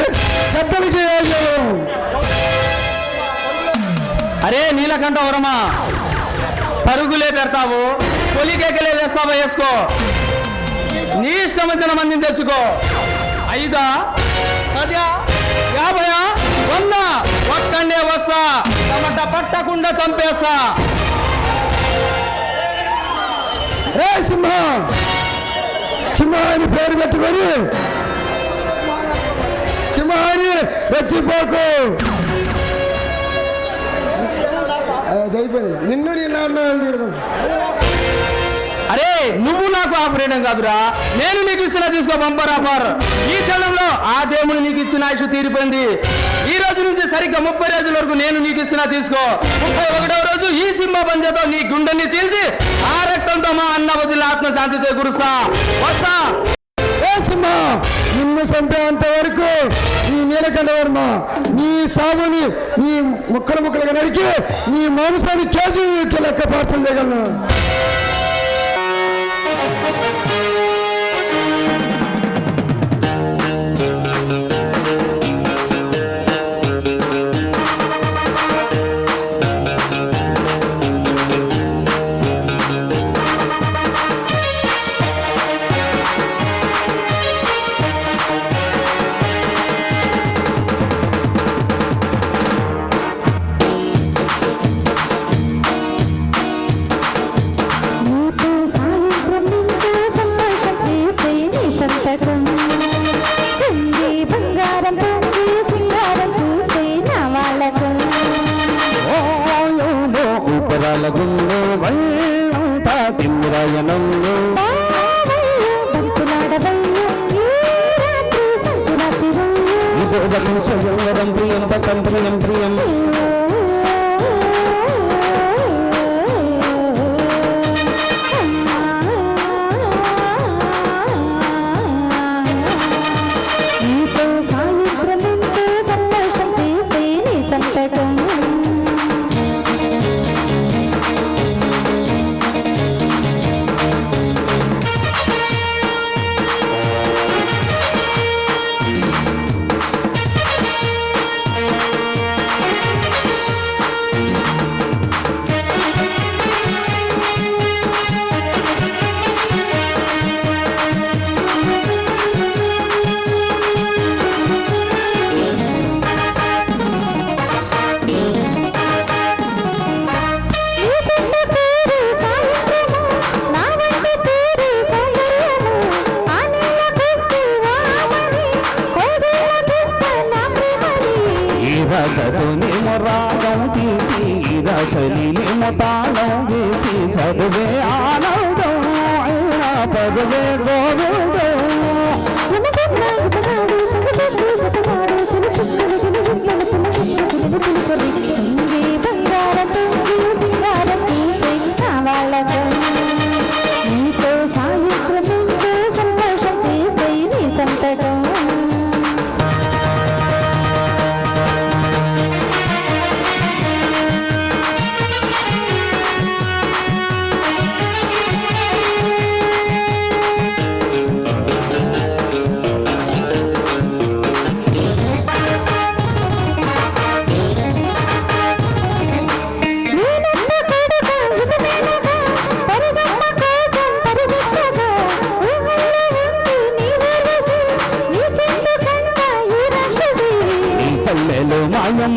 పెద్దలకి వేయలేవు. అరే నీలకంఠ వరమా, పరుగులే పెడతావు, పొలికేకలే వేస్తావా? వేసుకో, నీ ఇష్టం వచ్చిన మందిని తెచ్చుకో. 5, 10, 50, 100 ఒక్కడే వస్తా, టమట పట్టకుండా చంపేస్తా. రే సింహ, సింహాన్ని పేరు పెట్టుకొని సింహాన్ని రెచ్చిపోకు. నిన్ను నీ నాన్న. అరే నువ్వు నాకు ఆపరేయడం కాదురా, నేను నీకు ఇచ్చిన తీసుకో బంపర్ ఆఫర్. ఈ క్షణంలో ఆ దేవుడు నీకు ఇచ్చిన ఆయుష్ తీరిపోయింది. ఈ రోజు నుంచి సరిగ్గా 30 రోజుల వరకు నేను నీకు ఇచ్చిన తీసుకో. 31వ రోజు ఈ సింహ పంజతో నీ గుండెని చీల్చి ఆ రక్తంతో మా అన్న వదిలి ఆత్మ శాంతి చేకూరుస్తా. వస్తా. సింహ, నిన్ను చంపేంత వరకు నీ నీలకంఠ వర్మ నీ సాగుని నీ ముక్కలు ముక్కలుగా నరికి నీ మాంసాన్ని కేజీకి లెక్క పార్చలేగలను. ప్రియం ప్రియం రాగం తీసి రసలీలేమో తాళం వేసి చదువే ఆనందం అయినా పదవే గోవిందం నీతో సాయంత్రం సంతోషం చేసే నీ సంతకం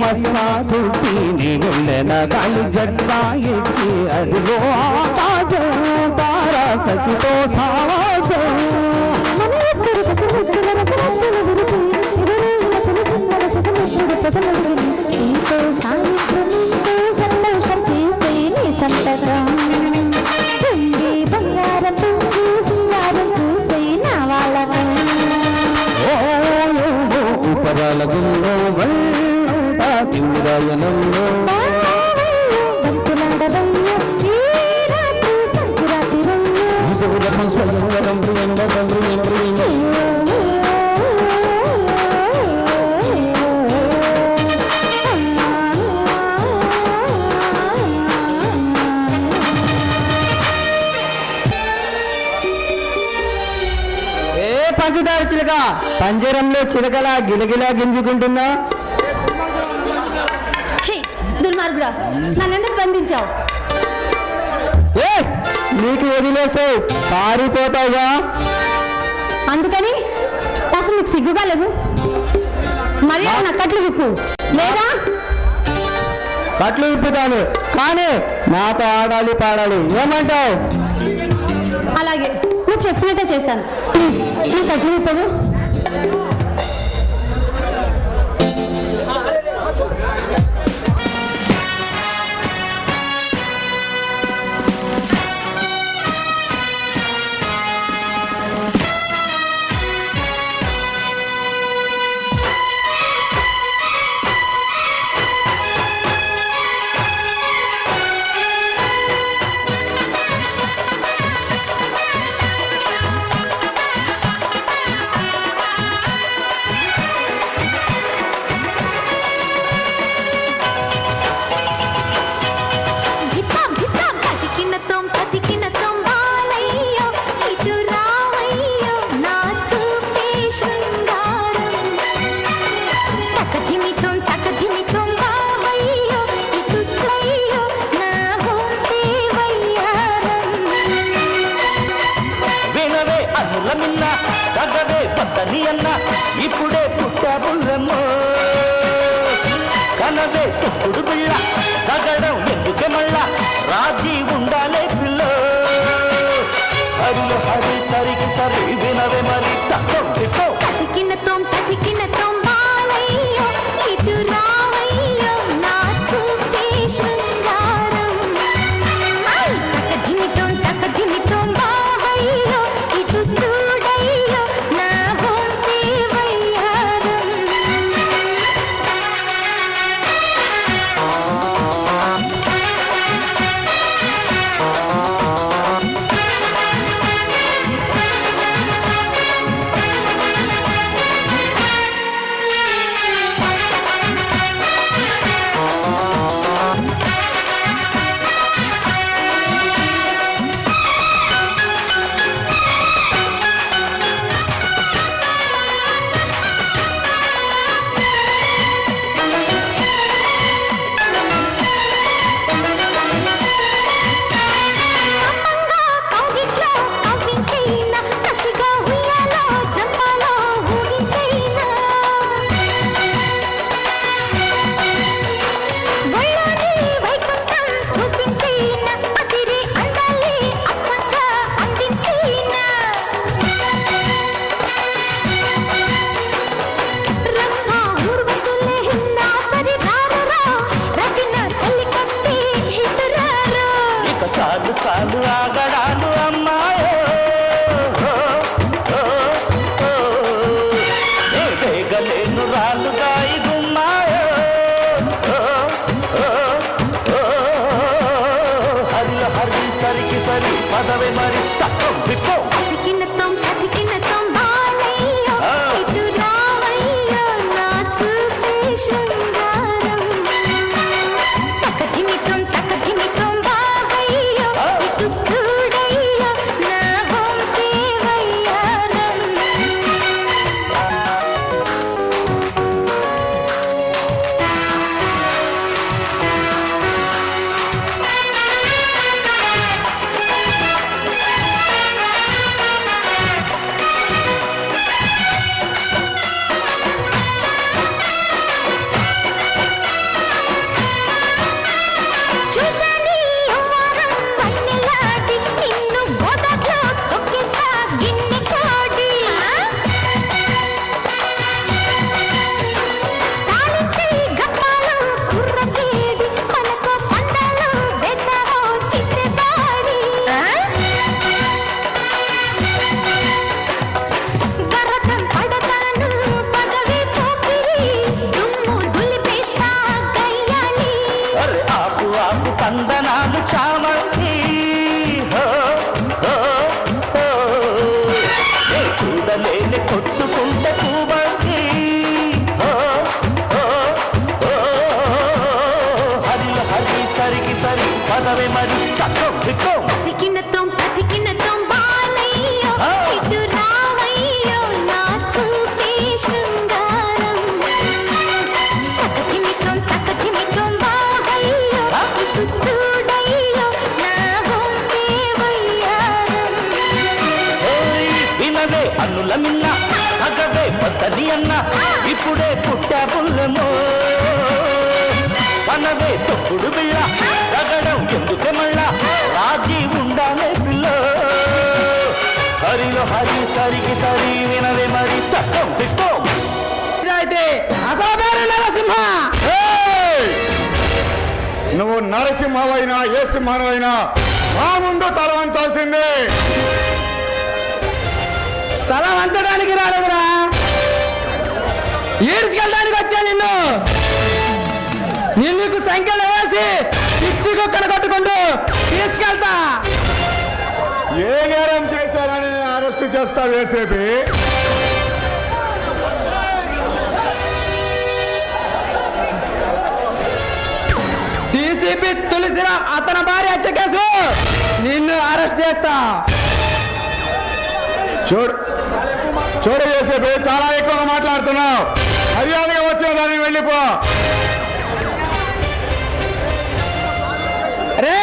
మస్మాదుకి నీ వెళ్ళన గాలి గడ్డా ఎక్కి అదిగో ఆకాశం తారాసతితో సావాసం సంతోషం చేసే నీ సంతకం బంగారం సింగారం చూసే నా వాళ్ళకం ఉపరాల గుండో తిమ్మిరాయనంలో పంచదార చిలక పంజరంలో చిలకలా గిలగిలా గింజుకుంటున్నా. దుర్మార్గుడా, నన్నెందుకు బంధించావు? నీకు వదిలేస్తే పారిపోతావుగా. అందుకని అసలు నీకు సిగ్గుగా లేదు? మళ్ళీ నా కట్లు విప్పు లేదా? కట్లు విప్పుతాను, కానీ నాతో ఆడాలి పాడాలి. ఏమంటావు? అలాగే, నువ్వు చెప్పినట్టే చేశాను. నువ్వు కట్లు విప్పదు. ఇప్పుడే పుట్టబుల్లమ్మో కనవే తుప్పుడు పిల్ల తగడం ఎందుకే మళ్ళా రాజీ ఉండాలే పిల్ల హరిలో హరి సరికి సరి వినవే మరి తక్కువ సరికి సరి పదవే మరి తక్కం దిక్కం పతికినతం బాలయ్యో ఇటు రావయ్యో నా చూపే శృంగారం తకకిమితం బాహయ్యో ఇటు చూడయ్యో నా హొంపే వయ్యారం వినవే అన్నుల మిన్న అగవే పద్దది అన్న ఇప్పుడే పుట్టా పుల్లమో మనవే తొక్కుడు బిళ్ళ తగడం ఎందుకే మళ్ళా రాజీ ఉండాలే పిల్ల హరిలో హరి సరికి సరి వినవే మరి తక్కం తిక్కం అయితే అసలు పేరు నరసింహ. నువ్వు నరసింహవైనా ఏ సింహమైనా మా ముందు తల వంచాల్సిందే. తల వంచడానికి రాలేదురా, ఈడ్చుకెళ్ళడానికి వచ్చా నిన్ను సంఖ్యలు వేసి పిచ్చి కుక్కను కొట్టుకుంటూ తీసుకెళ్తా. ఏ నేరం చేశారని అరెస్ట్ చేస్తా వేసేపి? డీసీపీ తులసిరామ్ అతని భార్య హత్య కేసు నిన్ను అరెస్ట్ చేస్తా. చూడు వేసేపి, చాలా ఎక్కువగా మాట్లాడుతున్నావు. మర్యాదగా వచ్చిన దాన్ని వెళ్ళిపో. రే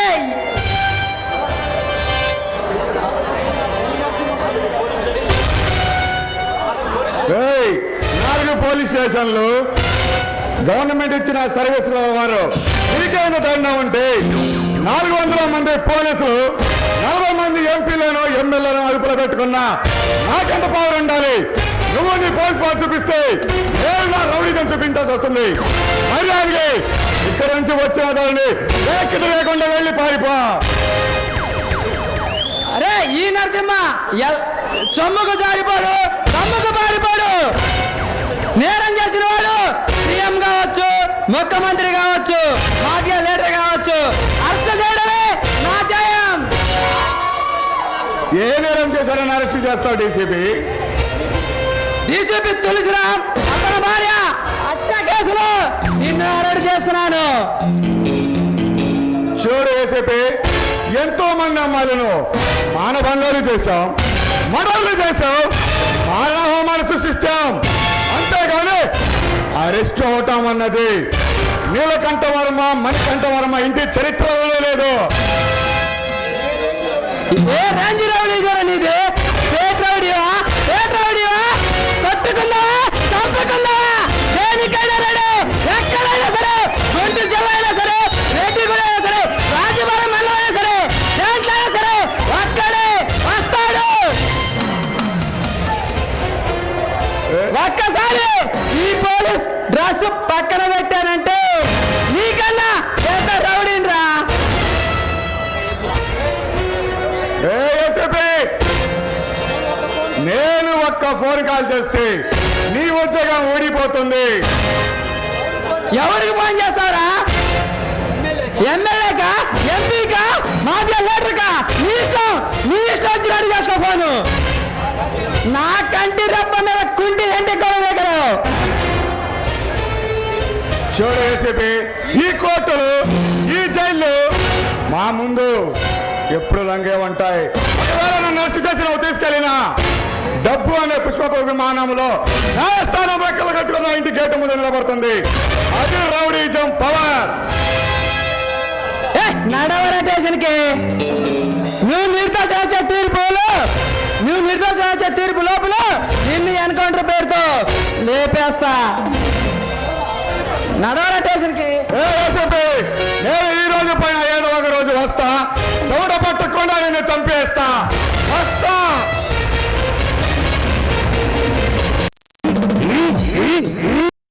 నాలుగు పోలీస్ స్టేషన్లు గవర్నమెంట్ ఇచ్చిన సర్వీసుల వారు మీకైనా దండం ఉంటే 400 మంది పోలీసులు 40 మంది ఎంపీలను ఎమ్మెల్యేలను అదుపులో పెట్టుకున్నా నాకెంత పవర్ ఉండాలి? నువ్వు నీ పోలీస్ పవర్ చూపిస్తే నేను నా రౌడీజం చూపించాల్సి వస్తుంది. మర్యాదకి ఇక్కడ నుంచి వచ్చిన దాన్ని లేకుండా వెళ్ళి పారిపో. అరే ఈ నరసింహ చొమ్ముకు జారిపోడు, తమ్ముకు పారిపోడు. నేరం చేసిన వాడు సీఎం కావచ్చు, ముఖ్యమంత్రి కావచ్చు, మాఫియా లీడర్ కావచ్చు, అరెస్ట్ చేయడమే నా జయం. ఏ నేరం చేశారని అరెస్ట్ చేస్తావు డీసీపీ? డీసీపీ తులసిరామ్ అతని భార్య హత్య కేసులో నిన్ను అరెస్ట్ చేస్తున్నాను. చూడు ఏసీపీ, ఎంతో మంది అమ్మాయిలను మానభంగాలు చేశాం, మడలు చేశాం, మారణ హోమాలు సృష్టించాం. అంతేగాని అరెస్ట్ అవటం అన్నది నీలకంఠ వర్మ, మణికంఠ వర్మ ఇంటి చరిత్రలో లేదు. ఏ రేంజ్ రౌడీ నీది? స్టేట్ రౌడీవా? స్టేట్ రౌడీవా? కొట్టుకుందా, చంపుకుందా, దేనికైనా రెడీ. ఎక్కడైనా సరే, గుంటూరు జిల్లా అయినా సరే, రెడ్డి కూడా అయినా సరే, రాజభవన్ మండలం అయినా సరే, దేంట్లో అయినా సరే ఒక్కడే వస్తాడు. ఒక్కసారి ఈ పోలీస్ డ్రెస్ పక్కన పెట్టానంటే నీకన్నా ఎంత రౌడీన్రా. నేను ఒక్క ఫోన్ కాల్ చేస్తే నీ ఉద్యోగం ఊడిపోతుంది. ఎవరికి ఫోన్ చేస్తావురా? ఎమ్మెల్యేకా, ఎంపీకా, మాఫియా లీడర్కా? నీ ఇష్టం వచ్చినట్టు చేసుకో ఫోను. నా కంటి రప్ప మీద కుంటి ఎంటి కూడా వేగరు. చూడు ఏసీపీ, ఈ కోర్టులు, ఈ జైళ్ళు మా ముందు ఎప్పుడు లంగే ఉంటాయి. ఒకవేళ నన్ను అరెస్ట్ చేసి నువ్వు తీసుకెళ్ళినా డబ్బు అనే పుష్పక విమానంలో న్యాయస్థానం రెక్కలు కట్టుకున్న ఇంటి గేటు ముందు నిలబడుతుంది. అది రౌడీజం పవర్. నడవర స్టేషన్కి నువ్వు నిర్దోష తీర్పు లోపల నిన్ను ఎన్కౌంటర్ పేరుతో లేపేస్తా. నడవర స్టేషన్కి. నేను ఈ రోజు పైన ఏదో ఒక రోజు వస్తా, చౌడ పట్టకుండా నిన్ను చంపేస్తా. వస్తా.